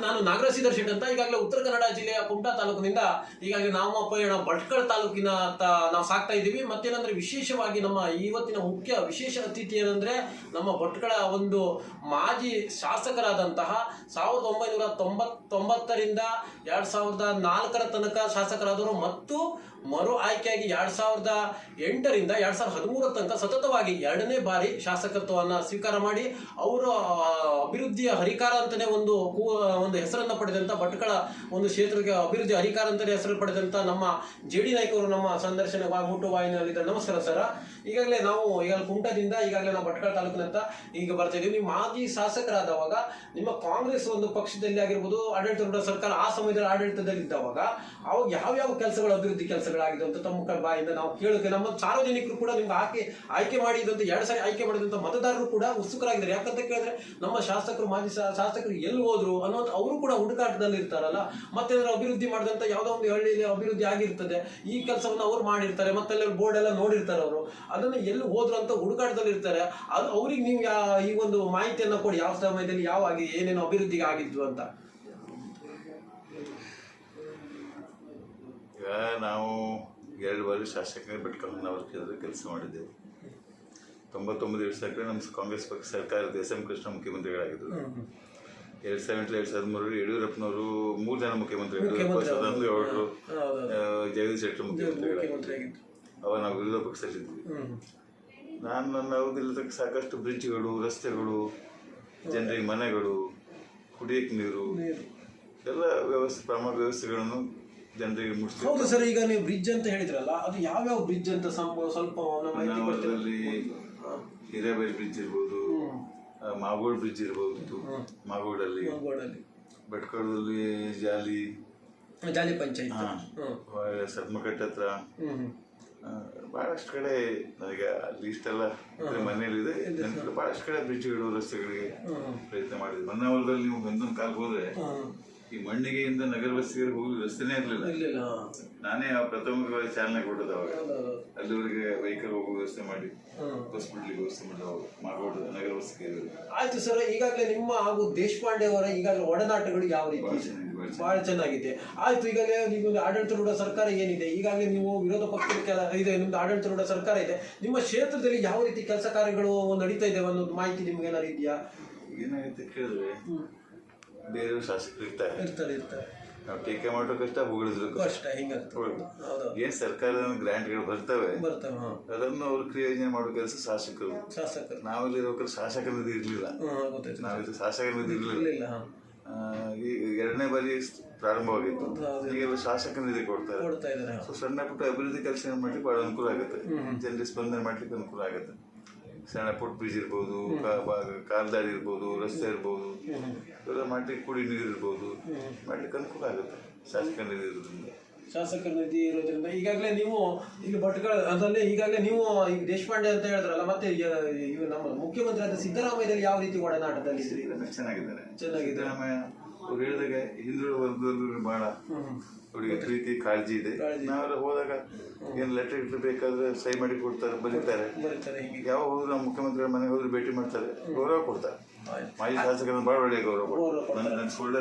ನಾನು ನಾಗರಾಜ್ ಶೆಟ್ ಅಂತ ಈಗಾಗಲೇ ಉತ್ತರ ಕನ್ನಡ ಜಿಲ್ಲೆಯ ಕುಮಟಾ ತಾಲೂಕಿನಿಂದ ಈಗಾಗಲೇ ನಮ್ಮ ಪಯಣ ಭಟ್ಕಳ ತಾಲೂಕಿನ ನಾವು ಸಾಕ್ತಾ ಇದ್ದೀವಿ. ಮತ್ತೇನಂದ್ರೆ ವಿಶೇಷವಾಗಿ ನಮ್ಮ ಇವತ್ತಿನ ಮುಖ್ಯ ವಿಶೇಷ ಅತಿಥಿ ಏನಂದ್ರೆ ನಮ್ಮ ಭಟ್ಕಳ ಒಂದು ಮಾಜಿ ಶಾಸಕರಾದಂತಹ 1990ರಿಂದ 2004 ತನಕ ಶಾಸಕರಾದವರು ಮತ್ತು ಮರು ಆಯ್ಕೆಯಾಗಿ 2008ರಿಂದ 2013 ತನಕ ಸತತವಾಗಿ 2ನೇ ಬಾರಿ ಶಾಸಕತ್ವವನ್ನು ಸ್ವೀಕಾರ ಮಾಡಿ ಅವರು ಅಭಿವೃದ್ಧಿಯ ಹರಿಕಾರ ಅಂತಾನೆ ಒಂದು ಹೆಸರನ್ನು ಪಡೆದಂತ ಭಟ್ಕಳ ಒಂದು ಕ್ಷೇತ್ರಕ್ಕೆ ಅಭಿವೃದ್ಧಿ ಹರಿಕಾರ ಅಂತಾನೆ ಹೆಸರು ಪಡೆದಂತ ನಮ್ಮ ಜೆಡಿ ನಾಯಕರು ನಮ್ಮ ಸಂದರ್ಶನ ವಾಹಿನಿಯಲ್ಲಿದ್ದಾರೆ. ನಮಸ್ಕಾರ ಸರ್. ಈಗಾಗಲೇ ನಾವು ಕುಮಟಾದಿಂದ ಈಗಾಗಲೇ ನಾವು ಭಟ್ಕಳ ತಾಲೂಕಿನಂತ ಈಗ ಬರ್ತಾ ಇದೀವಿ. ನೀವು ಮಾಜಿ ಶಾಸಕರಾದವಾಗ ನಿಮ್ಮ ಕಾಂಗ್ರೆಸ್ ಒಂದು ಪಕ್ಷದಲ್ಲಿ ಆಗಿರ್ಬೋದು, ಆಡಳಿತ ಸರ್ಕಾರ ಆ ಸಮಯದಲ್ಲಿ ಆಡಳಿತದಲ್ಲಿ ಇದ್ದವಾಗ ಅವಾಗ ಯಾವ್ಯಾವ ಕೆಲಸಗಳು ಅಭಿವೃದ್ಧಿ ಕೆಲಸಗಳಾಗಿದೆ ಅಂತ ತಮ್ಮ ಬಾಯಿಂದ ನಾವು ಕೇಳೋಕೆ ನಮ್ಮ ಸಾರ್ವಜನಿಕರು ಕೂಡ ನಿಮ್ಗೆ ಆಯ್ಕೆ ಮಾಡಿದಂತ 2 ಸಾರಿ ಆಯ್ಕೆ ಮಾಡಿದಂತ ಮತದಾರರು ಕೂಡ ಉತ್ಸುಕರಾಗಿದ್ದಾರೆ. ಯಾಕಂತ ಕೇಳಿದ್ರೆ ನಮ್ಮ ಶಾಸಕರು ಮಾಜಿ ಶಾಸಕರು ಎಲ್ಲಿ ಹೋದ್ರು ಅನ್ನೋದು ಅವರು ಕೂಡ ಹುಡುಕಾಟದಲ್ಲಿ ಇರ್ತಾರಲ್ಲ. ಮತ್ತೆ ಅಭಿವೃದ್ಧಿ ಮಾಡಿದಂತ ಯಾವುದೋ ಒಂದು ಹಳ್ಳಿಯಲ್ಲಿ ಅಭಿವೃದ್ಧಿ ಆಗಿರ್ತದೆ, ಈ ಕೆಲಸವನ್ನು ಅವ್ರು ಮಾಡಿರ್ತಾರೆ, ಮತ್ತೆ ಬೋರ್ಡ್ ಎಲ್ಲ ನೋಡಿರ್ತಾರೆ, ಅವರು ಅದನ್ನ ಎಲ್ಲಿ ಹೋದ್ರು ಅಂತ ಹುಡುಕಾಟದಲ್ಲಿ ಇರ್ತಾರೆ. ಅದು ಅವ್ರಿಗೆ ನೀವು ಈ ಒಂದು ಮಾಹಿತಿಯನ್ನ ಕೊಡಿ, ಯಾವ ಸಮಯದಲ್ಲಿ ಯಾವ ಆಗಿ ಏನೇನು ಅಭಿವೃದ್ಧಿಗೆ ಆಗಿದ್ವು ಅಂತ. ಈಗ ನಾವು 2 ಬಾರಿ ಶಾಸಕರ ಭಟ್ಕಳ ಕೆಲಸ ಮಾಡಿದ್ದೆವು. 99 ನಮ್ಮ ಕಾಂಗ್ರೆಸ್ ಪಕ್ಷ ಸರ್ಕಾರದ ಎಸ್ ಎಂ ಕೃಷ್ಣ ಮುಖ್ಯಮಂತ್ರಿಗಳಾಗಿದ್ದರು. 2007-2013 ಯಡಿಯೂರಪ್ಪನವರು 3 ಜನ ಮುಖ್ಯಮಂತ್ರಿಗಳು, ಗೌಡರು, ಜಗದೀಶ್ ಶೆಟ್ಟರ್ ಮುಖ್ಯಮಂತ್ರಿಗಳಾಗಿದ್ದರು. ಅವಾಗ ನಾವು ವಿರೋಧ ಪಕ್ಷದಲ್ಲಿದ್ವಿ. ನಾನು ನನ್ನ ಅವಧಿಯಲ್ಲಿ ಸಾಕಷ್ಟು ಬ್ರಿಡ್ಜ್ಗಳು, ರಸ್ತೆಗಳು, ಜನರಿಗೆ ಮನೆಗಳು, ಕುಡಿಯಕ್ಕೆ ನೀರು ಎಲ್ಲ ಪ್ರಮುಖ ವ್ಯವಸ್ಥೆಗಳನ್ನು ಜನರಿಗೆ ಮುಟ್ಟಿಸ್ತೀವಿ. ಹೌದು ಸರ್. ಈಗ ನೀವು ಬ್ರಿಡ್ಜ್ ಅಂತ ಹೇಳಿದ್ರಲ್ಲ, ಅದು ಯಾವ್ಯಾವ ಬ್ರಿಡ್ಜ್ ಅಂತ ಸ್ವಲ್ಪ ನಮ್ಮಲ್ಲಿ ಹಿರೇಬೇರಿ ಬ್ರಿಡ್ಜ್ ಇರ್ಬೋದು, ಮಾಗೋಡ್ ಬ್ರಿಡ್ಜ್ ಇರ್ಬೋದು, ಮಾಗೋಡಲ್ಲಿ, ಭಟ್ಕಳದಲ್ಲಿ ಜಾಲಿ ಪಂಚಾಯತ್, ಸದ್ಮಕಟ್ಟೆ ಹತ್ರ ಬಹಳಷ್ಟು ಕಡೆ ನನಗೆ ಲೀಸ್ಟ್ ಎಲ್ಲ ಮನೆಯಲ್ಲಿದೆ. ಬಹಳಷ್ಟು ಕಡೆ ಬ್ರಿಡ್ಜ್ಗಳು, ರಸ್ತೆಗಳಿಗೆ ಪ್ರಯತ್ನ ಮಾಡಿದ್ವಿ. ಹೊನ್ನಾವರದಲ್ಲಿ ನೀವು ಒಂದೊಂದು ಕಾಲಕ್ಕೆ ಹೋದ್ರೆ ಈ ಮಣ್ಣಿಗೆಯಿಂದ ನಗರ ಬಸ್ಸಿಗೆ ಹೋಗಿ ರಸ್ತೆನೇ ಇರಲಿಲ್ಲ. ನಾನೇ ಪ್ರಥಮವಾಗಿ ಚಾಲನೆ ಕೊಟ್ಟದ್ದು ಅವಾಗ. ಅಲ್ಲಿವರೆಗೆ ವೆಹಿಕಲ್ ಹೋಗೋ ವ್ಯವಸ್ಥೆ ಮಾಡಿ, ಬಸ್ ಬಿಡ್ಲಿಕ್ಕೆ ವ್ಯವಸ್ಥೆ ಮಾಡಿ ಮಾಗೋಡು ನಗರ ಬಸ್ಸಿಗೆ. ಆಯ್ತು ಸರ್. ಈಗಾಗಲೇ ನಿಮ್ಮ ಹಾಗೂ ದೇಶಪಾಂಡೆ ಅವರ ಈಗಾಗಲೇ ಒಡನಾಟಗಳು ಯಾವ ರೀತಿ? ಬಹಳ ಚೆನ್ನಾಗಿದೆ. ಆಯ್ತು. ಈಗಾಗಲೇ ನೀವು ಆಡಳಿತಾರೂಢ ಸರ್ಕಾರ ಏನಿದೆ, ಈಗಾಗಲೇ ನೀವು ವಿರೋಧ ಪಕ್ಷದ ಇದೆ, ನಿಮ್ದು ಆಡಳಿತಾರೂಢ ಸರ್ಕಾರ ಇದೆ. ನಿಮ್ಮ ಕ್ಷೇತ್ರದಲ್ಲಿ ಯಾವ ರೀತಿ ಕೆಲಸ ಕಾರ್ಯಗಳು ನಡೀತಾ ಇದೆ ಅನ್ನೋದು ಮಾಹಿತಿ ನಿಮ್ಗೆ ಏನಾದ್ರು ಇದೆಯಾ? ಏನಾಗುತ್ತೆ ಕೇಳಿದ್ರೆ, ಬೇರೆ ಶಾಸಕರು ಇರ್ತಾರೆ, ನಾವು ಟೀಕೆ ಮಾಡೋ ಕಷ್ಟ, ಹೊಗಳಿದ್ರು ಕಷ್ಟ. ಏನ್ ಸರ್ಕಾರದ ಗ್ರಾಂಟ್ಗಳು ಬರ್ತವೆ, ಅದನ್ನು ಅವ್ರು ಕ್ರಿಯೋಜನೆ ಮಾಡೋ ಕೆಲಸ ಶಾಸಕರು. ನಾವಿಲ್ಲಿರೋ ಶಾಸಕರ ನಿಧಿ ಇರ್ಲಿಲ್ಲ, ನಾವಿಲ್ಲಿ ಶಾಸಕರ ನಿಧಿ ಇರ್ಲಿಲ್ಲ. ಈಗ 2ನೇ ಬಾರಿ ಪ್ರಾರಂಭವಾಗಿತ್ತು. ಈಗೆಲ್ಲ ಶಾಸಕರ ನಿಧಿ ಕೊಡ್ತಾರೆ. ಸೊ ಸಣ್ಣ ಪುಟ್ಟ ಅಭಿವೃದ್ಧಿ ಕೆಲಸ ಮಾಡ್ಲಿಕ್ಕೆ ಬಹಳ ಅನುಕೂಲ ಆಗುತ್ತೆ, ಜನರಿಗೆ ಸ್ಪಂದನೆ ಮಾಡ್ಲಿಕ್ಕೆ ಅನುಕೂಲ ಆಗುತ್ತೆ. ಸಣ್ಣ ಪುಟ್ಟ ಬ್ರಿಡ್ಜ್ ಇರ್ಬೋದು, ಕಾಲ್ದಾರಿ ಇರ್ಬೋದು, ರಸ್ತೆ ಇರ್ಬೋದು, ಇವೆಲ್ಲ ಮಾಡ್ಲಿಕ್ಕೆ ಕುಡಿ ನೀರು ಇರ್ಬೋದು, ಮಾಡ್ಲಿಕ್ಕೆ ಅನುಕೂಲ ಆಗುತ್ತೆ ಶಾಸಕರ ನಿಧಿ ಇರೋದ್ರಿಂದ. ಶಾಸಕರ ನಿಧಿ ಇರೋದ್ರಿಂದ ಈಗಾಗಲೇ ನೀವು ಇಲ್ಲಿ ಭಟ್ಕಳ ಅದರಲ್ಲಿ ಈಗಾಗಲೇ ನೀವು ಈಗ ದೇಶಪಾಂಡೆ ಅಂತ ಹೇಳಿದ್ರಲ್ಲ, ಮತ್ತೆ ನಮ್ಮ ಮುಖ್ಯಮಂತ್ರಿ ಆದ ಸಿದ್ದರಾಮಯ್ಯದಲ್ಲಿ ಯಾವ ರೀತಿ ಒಡನಾಟದಲ್ಲಿ ಚೆನ್ನಾಗಿದ್ದಾರೆ. ಸಿದ್ದರಾಮಯ್ಯ ಅವ್ರು ಹೇಳಿದಾಗ ಹಿಂದುಳಿದ ವರ್ಗದವ್ರಿಗೆ ಬಹಳ ಅವ್ರಿಗೆ ಪ್ರೀತಿ ಕಾಳಜಿ ಇದೆ. ನಾವೆಲ್ಲ ಹೋದಾಗ ಏನು ಲೆಟರ್ ಇಟ್ಟು ಬೇಕಾದ್ರೆ ಸಹಿ ಮಾಡಿ ಕೊಡ್ತಾರೆ, ಬರೀತಾರೆ. ಯಾವ ಹೋದ್ರು ನಮ್ಮ ಮುಖ್ಯಮಂತ್ರಿಗಳ ಮನೆಗೆ ಹೋದ್ರು ಭೇಟಿ ಮಾಡ್ತಾರೆ, ಗೌರವ ಕೊಡ್ತಾರೆ. ಮಾಜಿ ಶಾಸಕರನ್ನು ಬಹಳ ಒಳ್ಳೆಯ ಗೌರವ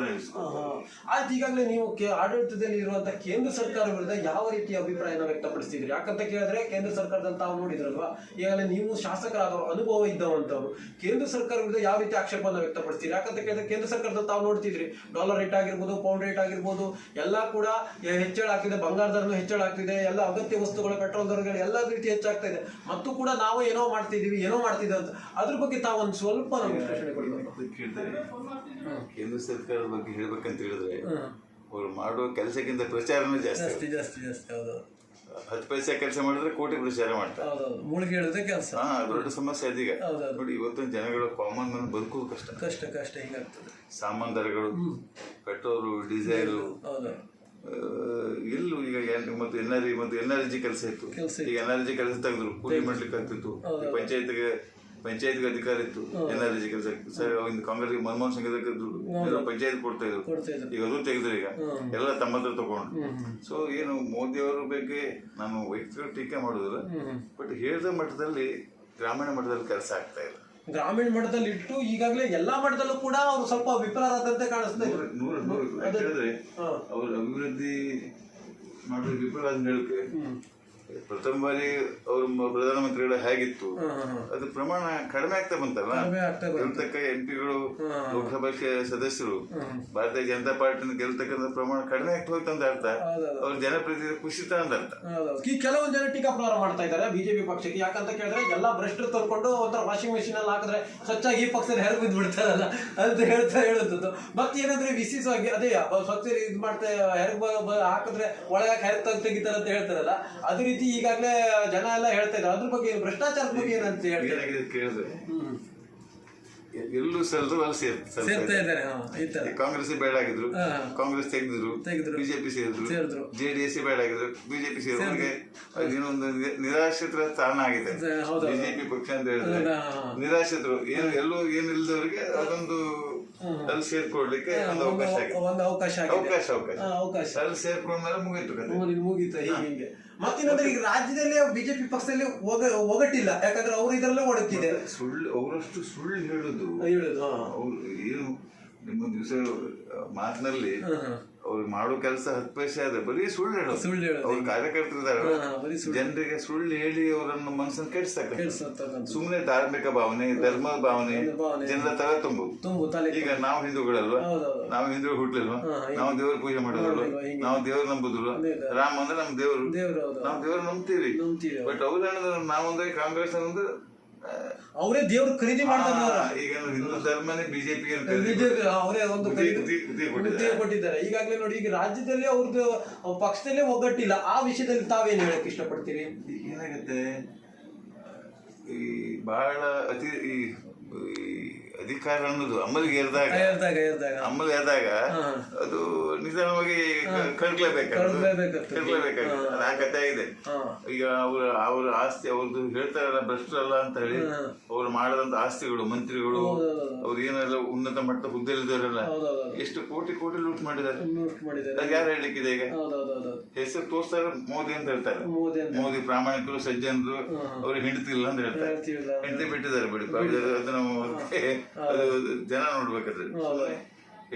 ಆಯ್ತು. ಈಗಾಗಲೇ ನೀವು ಆಡಳಿತದಲ್ಲಿ ಇರುವಂತಹ ಕೇಂದ್ರ ಸರ್ಕಾರ ವಿರುದ್ಧ ಯಾವ ರೀತಿಯ ಅಭಿಪ್ರಾಯನ ವ್ಯಕ್ತಪಡಿಸ್ತಿದ್ರಿ? ಯಾಕಂತ ಕೇಳಿದ್ರೆ ಕೇಂದ್ರ ಸರ್ಕಾರದಲ್ಲಿ ತಾವು ನೋಡಿದ್ರಲ್ವಾ, ಈಗಾಗಲೇ ನೀವು ಶಾಸಕರಾದವರು, ಅನುಭವ ಇದ್ದವಂತವ್ರು, ಕೇಂದ್ರ ಸರ್ಕಾರ ವಿರುದ್ಧ ಯಾವ ರೀತಿ ಆಕ್ಷೇಪವನ್ನು ವ್ಯಕ್ತಪಡಿಸ್ತೀರಿ? ಯಾಕಂತ ಕೇಳಿದ್ರೆ ಕೇಂದ್ರ ಸರ್ಕಾರದಲ್ಲಿ ತಾವು ನೋಡ್ತಿದ್ರಿ, ಡಾಲರ್ ರೇಟ್ ಆಗಿರ್ಬೋದು, ಪೌಂಡ್ ರೇಟ್ ಆಗಿರ್ಬೋದು, ಎಲ್ಲ ಕೂಡ ಹೆಚ್ಚಳ ಆಗ್ತಿದೆ, ಬಂಗಾರ ದರನು ಹೆಚ್ಚಳ ಆಗ್ತಿದೆ, ಎಲ್ಲ ಅಗತ್ಯ ವಸ್ತುಗಳು, ಪೆಟ್ರೋಲ್ ದರಗಳು ಎಲ್ಲ ರೀತಿ ಹೆಚ್ಚಾಗ್ತಾ ಇದೆ. ಮತ್ತು ಕೂಡ ನಾವು ಏನೋ ಮಾಡ್ತಿದ್ದೀವಿ ಅಂತ ಅದ್ರ ಬಗ್ಗೆ ತಾವು ಒಂದು ಸ್ವಲ್ಪ ನಮಗೆ ಕೇಳ್ತಾರೆ. ಕೇಂದ್ರ ಸರ್ಕಾರದ ಬಗ್ಗೆ ಹೇಳ್ಬೇಕಂತ ಹೇಳಿದ್ರೆ, ಅವ್ರು ಮಾಡೋ ಕೆಲಸಕ್ಕಿಂತ ಪ್ರಚಾರನೇ ಜಾಸ್ತಿ. 10 ಪೈಸೆ ಕೆಲಸ ಮಾಡಿದ್ರೆ ಕೋಟಿ ಪ್ರಚಾರ ಮಾಡ್ತಾರೆ. ಕೆಲಸ ದೊಡ್ಡ ಸಮಸ್ಯೆ ಅದೀಗ ನೋಡಿ. ಇವತ್ತಿನ ಜನಗಳು ಕಾಮನ್ ಮನ್ ಬದುಕೋದು ಕಷ್ಟ. ಹಿಂಗಾಗ್ತದೆ. ಸಾಮಾನ್ ದರಗಳು, ಪೆಟ್ರೋಲು, ಡೀಸೆಲ್, ಎಲ್ಲೂ ಈಗ ಮತ್ತು ಎನ್ಆರ್ಜಿ ಕೆಲಸ ಇತ್ತು. ಈಗ ಎನ್ಆರ್ಜಿ ಕೆಲಸ ತೆಗೆದ್ರು, ಕೂಲಿ ಮಾಡ್ಲಿಕ್ಕೆ ಆಗ್ತಿತ್ತು. ಪಂಚಾಯತ್ಗೆ ಅಧಿಕಾರ ಇತ್ತು, ಎನ್ಆರ್ಜಿ ಕೆಲಸ. ಕಾಂಗ್ರೆಸ್ ಮನಮೋಹನ್ ಸಿಂಗ್ ಪಂಚಾಯತ್ ಕೊಡ್ತಾ ಇದ್ರು, ಈಗ ಅದು ತೆಗೆದ್ರು. ಈಗ ಎಲ್ಲ ತಮ್ಮ ಹತ್ರ ತಗೊಂಡು. ಸೊ ಏನು ಮೋದಿ ಅವರ ಬಗ್ಗೆ ನಾನು ವೈಯಕ್ತಿಕ ಟೀಕೆ ಮಾಡೋದಿಲ್ಲ, ಬಟ್ ಹೇಳಿದ ಮಟ್ಟದಲ್ಲಿ ಗ್ರಾಮೀಣ ಮಟ್ಟದಲ್ಲಿ ಕೆಲಸ ಆಗ್ತಾ ಇಲ್ಲ. ಗ್ರಾಮೀಣ ಮಟ್ಟದಲ್ಲಿ ಇಟ್ಟು ಈಗಾಗಲೇ ಎಲ್ಲಾ ಮಟ್ಟದಲ್ಲೂ ಕೂಡ ಅವರು ಸ್ವಲ್ಪ ವಿಫಲರಾದಂತೆ ಕಾಣಿಸ್ತಾ ಇದೆ. ಯಾಕಂದ್ರೆ ಅವ್ರ ಅಭಿವೃದ್ಧಿ ಮಾಡೋದು ವಿಫಲ ಅಂತ ಹೇಳಕ್ಕೆ ಪ್ರಥಮ ಬಾರಿ ಅವರು ಪ್ರಧಾನಮಂತ್ರಿಗಳು ಹೇಗಿತ್ತು ಅದು ಪ್ರಮಾಣ ಕಡಿಮೆ ಆಗ್ತಾ ಬಂತಲ್ಲ. ಗೆಲ್ತಕ್ಕ ಎಂಪಿಗಳು ಲೋಕಸಭಾ ಸದಸ್ಯರು ಭಾರತೀಯ ಜನತಾ ಪಾರ್ಟಿನ ಗೆಲ್ತಕ್ಕಂಥ ಪ್ರಮಾಣ ಕಡಿಮೆ ಆಗ್ತಾ ಹೋಯ್ತು ಅಂತ ಅರ್ಥ. ಅವ್ರ ಜನಪ್ರತಿನಿಧಿ ಕುಸಿತ ಅಂತ ಅರ್ಥ. ಕೆಲವೊಂದು ಜನ ಟೀಕಾಪ್ರಾರ ಮಾಡ್ತಾ ಇದ್ದಾರೆ ಬಿಜೆಪಿ ಪಕ್ಷಕ್ಕೆ. ಯಾಕಂತ ಕೇಳಿದ್ರೆ ಎಲ್ಲಾ ಭ್ರಷ್ಟರು ತಂದ್ಕೊಂಡು ಒಂಥರ ವಾಷಿಂಗ್ ಮೆಷಿನ್ ಅಲ್ಲಿ ಹಾಕಿದ್ರೆ ಸ್ವಚ್ಛಾಗಿ ಈ ಪಕ್ಷದಲ್ಲಿ ಹೆರಗ್ ಬಿದ್ದು ಬಿಡ್ತಾರಲ್ಲ ಅಂತ ಹೇಳುತ್ತದ್ದು. ಮತ್ತೆ ಏನಂದ್ರೆ ವಿಶೇಷವಾಗಿ ಅದೇ ಸ್ವಚ್ಛ ಇದು ಮಾಡ್ತಾ ಹೆರಗ್ ಹಾಕಿದ್ರೆ ಒಳಗೆ ಹೆರಗ್ ತೆಗಿತಾರೆ ಅಂತ ಹೇಳ್ತಾರಲ್ಲ, ಅದೇ ರೀತಿ ಈಗಾಗಲೇ ಜನ ಎಲ್ಲ ಹೇಳ್ತಾ ಇದ್ದಾರೆ. ಅದ್ರ ಬಗ್ಗೆ ಭ್ರಷ್ಟಾಚಾರದ ಬಗ್ಗೆ ಏನಂತ ಹೇಳ್ತಾರೆ ಕೇಳಿದ್ರೆ ಎಲ್ಲೂ ಸಲ್ರು ಅಲ್ಲಿ ಸೇರ್ತಾ ಇದ್ದಾರೆ. ಕಾಂಗ್ರೆಸ್ ಬೇಡ ಆಗಿದ್ರು, ಕಾಂಗ್ರೆಸ್ ತೆಗೆದ್ರು, ಬಿಜೆಪಿ ಸೇರಿದ್ರು, ಜೆಡಿಎಸ್ ಬೇಡ ಆಗಿದ್ರು, ಬಿಜೆಪಿ ಸೇರಿದ್ರು. ಅವ್ರಿಗೆ ಅದೇನೊಂದು ನಿರಾಶ್ರಿತರ ಸ್ಥಾನ ಆಗಿದೆ ಬಿಜೆಪಿ ಪಕ್ಷ ಅಂತ ಹೇಳಿದ್ರೆ. ನಿರಾಶ್ರಿತರು ಎಲ್ಲೂ ಏನಿಲ್ಲದವ್ರಿಗೆ ಅದೊಂದು ಅಲ್ಲಿ ಸೇರ್ಕೊಡ್ಲಿಕ್ಕೆ ಒಂದು ಅವಕಾಶ ಅಲ್ಲಿ ಸೇರ್ಕೊಂಡ್ಮೇಲೆ ಮುಗೀತು. ಹೀಗೆ ಮತ್ತೇನಂದ್ರೆ ಈಗ ರಾಜ್ಯದಲ್ಲಿ ಬಿಜೆಪಿ ಪಕ್ಷದಲ್ಲಿ ಒಗಟ್ಟಿಲ್ಲ. ಯಾಕಂದ್ರೆ ಅವ್ರು ಇದರಲ್ಲೇ ಒಡಕಿದೆ. ಅವರಷ್ಟು ಸುಳ್ಳು ಹೇಳುದು ಅವ್ರು ಏನು ನಿಮ್ಮ ದಿವಸ ಮಾತಿನಲ್ಲಿ ಅವ್ರು ಮಾಡೋ ಕೆಲಸ 10 ಪೈಸೆ ಆದ್ರೆ ಬರೀ ಸುಳ್ಳು ಹೇಳೋದು. ಅವ್ರ ಕಾರ್ಯಕರ್ತರಿದ್ದಾರೆ ಜನರಿಗೆ ಸುಳ್ಳು ಹೇಳಿ ಅವರನ್ನು ಮನಸ್ಸನ್ನು ಕೆಡಿಸ್ತಕ್ಕ. ಸುಮ್ಮನೆ ಧಾರ್ಮಿಕ ಭಾವನೆ, ಧರ್ಮದ ಭಾವನೆ ಜನರ ತರ ತುಂಬುದು. ಈಗ ನಾವು ಹಿಂದೂಗಳಲ್ವಾ, ನಾವು ಹಿಂದೂ ಹುಟ್ಲಿಲ್ವಾ, ನಾವು ದೇವ್ರ ಪೂಜೆ ಮಾಡೋದಲ್ವ, ನಾವು ದೇವ್ರು ನಂಬುದಿಲ್ವ. ರಾಮ ಅಂದ್ರೆ ನಮ್ ದೇವ್ರು, ನಾವು ದೇವ್ರು ನಂಬ್ತೀವಿ. ಬಟ್ ಅವ್ರು ಹೇಳಿದ್ರು ನಾವೊಂದ್ರೆ ಕಾಂಗ್ರೆಸ್ ಅಂದ್ರೆ ಅವರೇ ದೇವ್ರು ಖರೀದಿ ಮಾಡ್ತಾರೆ. ಈಗ ಹಿಂದೂ ಧರ್ಮನೇ ಬಿಜೆಪಿ ಅವರೇ ಒಂದು ಕೊಟ್ಟಿದ್ದಾರೆ. ಈಗಾಗಲೇ ನೋಡಿ, ಈಗ ರಾಜ್ಯದಲ್ಲಿ ಅವ್ರದ್ದು ಪಕ್ಷದಲ್ಲೇ ಒಗ್ಗಟ್ಟಿಲ್ಲ. ಆ ವಿಷಯದಲ್ಲಿ ತಾವೇನು ಹೇಳಕ್ ಇಷ್ಟಪಡ್ತೀರಿ? ಏನಾಗುತ್ತೆ, ಈ ಬಹಳ ಈ ಅಧಿಕಾರ ಅನ್ನೋದು ಅಮಲಿಗೆ ಏರಿದಾಗ ಅದು ನಿಧಾನವಾಗಿ ಕಳ್ಕೊಳ್ಬೇಕಾಗುತ್ತೆ. ಆ ಕಥೆ ಇದೆ. ಈಗ ಅವ್ರ ಆಸ್ತಿ ಅವ್ರದ್ದು ಹೇಳ್ತಾರಲ್ಲ ಭ್ರಷ್ಟರಲ್ಲ ಅಂತ ಹೇಳಿ ಅವ್ರು ಮಾಡದಂತ ಆಸ್ತಿಗಳು, ಮಂತ್ರಿಗಳು, ಅವ್ರು ಏನೆಲ್ಲ ಉನ್ನತ ಮಟ್ಟ ಹುದ್ದೆಲಿದ್ದಾರಲ್ಲ ಎಷ್ಟು ಕೋಟಿ ಲೂಟ್ ಮಾಡಿದ್ದಾರೆ. ಅದು ಯಾರು ಹೇಳ್ಲಿಕ್ಕಿದೆ? ಈಗ ಹೆಸರು ತೋರಿಸ್ತಾರೆ ಮೋದಿ ಅಂತ ಹೇಳ್ತಾರೆ. ಮೋದಿ ಪ್ರಾಮಾಣಿಕರು, ಸಜ್ಜನರು, ಅವ್ರಿಗೆ ಹೆಂಡತಿಲ್ಲ ಅಂತ ಹೇಳ್ತಾರೆ. ಹೆಂಡತಿ ಬಿಟ್ಟಿದ್ದಾರೆ ಬಿಡಿ, ಅದು ಜನ ನೋಡ್ಬೇಕಾದ್ರೆ.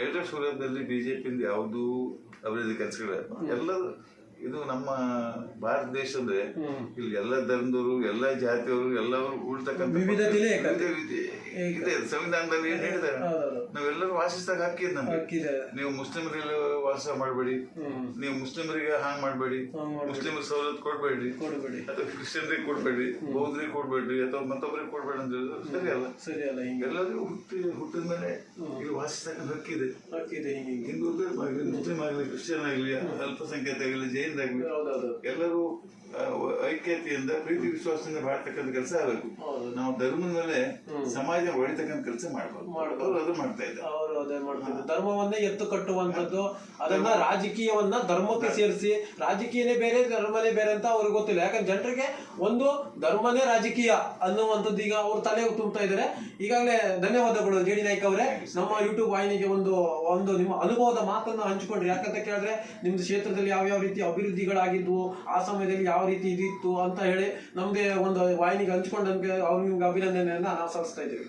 ಎರಡೇ ಸೂರದಲ್ಲಿ ಬಿಜೆಪಿಯಿಂದ ಯಾವ್ದು ಅಭಿವೃದ್ಧಿ ಕೆಲಸಗಳು ಎಲ್ಲ ಇದು ನಮ್ಮ ಭಾರತ ದೇಶ ಅಂದ್ರೆ ಇಲ್ಲಿ ಎಲ್ಲ ಧರ್ಮದವರು, ಎಲ್ಲ ಜಾತಿಯವರು, ಎಲ್ಲವರು ಉಳ್ತಕ್ಕಂಥ ಇದೆ. ಸಂವಿಧಾನದಲ್ಲಿ ಏನ್ ಹೇಳಿದ್ದಾರೆ, ನಾವೆಲ್ಲರೂ ವಾಸಿಸಿದಾಗ ಹಾಕಿದ್ ನಮ್ಗೆ. ನೀವು ಮುಸ್ಲಿಮರಿಗೆ ವಾಸ ಮಾಡಬೇಡಿ, ನೀವು ಮುಸ್ಲಿಮರಿಗೆ ಹಾಂಗ್ ಮಾಡಬೇಡಿ, ಮುಸ್ಲಿಮರಿಗೆ ಸವಲತ್ತು ಕೊಡ್ಬೇಡ್ರಿ, ಅಥವಾ ಕ್ರಿಶ್ಚಿಯನ್ರಿಗೆ ಕೊಡ್ಬೇಡ್ರಿ, ಬೌದ್ಧರಿಗೆ ಕೊಡ್ಬೇಡ್ರಿ, ಅಥವಾ ಮತ್ತೊಬ್ಬರಿಗೆ ಕೊಡ್ಬೇಡಿ ಅಂತ ಹೇಳಿದ್ರು ಸರಿಯಲ್ಲ. ಎಲ್ಲರಿಗೂ ಹುಟ್ಟಿದ ಮೇಲೆ ಇಲ್ಲಿ ವಾಸಿಸ್ತಕ್ಕಂಥ ಹಕ್ಕಿದೆ. ಹಿಂದೂ ಧರ್ಮ ಆಗಲಿ, ಮುಸ್ಲಿಂ ಆಗಲಿ, ಕ್ರಿಶ್ಚಿಯನ್ ಆಗಲಿ, ಅಲ್ಪಸಂಖ್ಯಾತ ಆಗಲಿ, ಜೈನ್ ಆಗಲಿ, ಎಲ್ಲರೂ ಐಕ್ಯತೆಯಿಂದ ಪ್ರೀತಿ ವಿಶ್ವಾಸದಿಂದ ಬಾಳ್ತಕ್ಕಂಥ ಕೆಲಸ ಆಗಬೇಕು. ನಾವು ಧರ್ಮದ ಮೇಲೆ ಸಮಾಜ ಹೊಡಿತಕ್ಕಂಥ ಕೆಲಸ ಮಾಡ್ಬೋದು. ಅದು ಮಾಡ್ತಾ ಇದ್ದಾರೆ. ಅವರು ಅದೇ ಮಾಡ್ತಿದ್ರು. ಧರ್ಮವನ್ನೇ ಎತ್ತು ಕಟ್ಟುವಂಥದ್ದು, ಅದನ್ನ ರಾಜಕೀಯವನ್ನ ಧರ್ಮಕ್ಕೆ ಸೇರಿಸಿ, ರಾಜಕೀಯನೇ ಬೇರೆ ಧರ್ಮನೇ ಬೇರೆ ಅಂತ ಅವ್ರಿಗೆ ಗೊತ್ತಿಲ್ಲ. ಯಾಕಂದ್ರೆ ಜನರಿಗೆ ಒಂದು ಧರ್ಮನೇ ರಾಜಕೀಯ ಅನ್ನುವಂಥದ್ದು ಈಗ ಅವ್ರ ತಲೆಗೆ ತುಂಬ್ತಾ ಇದ್ದಾರೆ. ಈಗಾಗಲೇ ಧನ್ಯವಾದಗಳು ಜೆ ಡಿ ನಾಯ್ಕ ಅವರೇ, ನಮ್ಮ ಯೂಟ್ಯೂಬ್ ವಾಹಿನಿಗೆ ಒಂದು ನಿಮ್ಮ ಅನುಭವದ ಮಾತನ್ನು ಹಂಚಿಕೊಂಡ್ರಿ. ಯಾಕಂತ ಕೇಳಿದ್ರೆ ನಿಮ್ದು ಕ್ಷೇತ್ರದಲ್ಲಿ ಯಾವ ರೀತಿ ಅಭಿವೃದ್ಧಿಗಳಾಗಿದ್ವು, ಆ ಸಮಯದಲ್ಲಿ ಯಾವ ರೀತಿ ಇದಿತ್ತು ಅಂತ ಹೇಳಿ ನಮ್ಗೆ ಒಂದು ವಾಹಿನಿಗೆ ಹಂಚ್ಕೊಂಡಂಗೆ ಅವ್ರಿಗೆ ಅಭಿನಂದನೆಯನ್ನ ನಾವು ಸಲ್ಲಿಸ್ತಾ ಇದ್ದೀವಿ.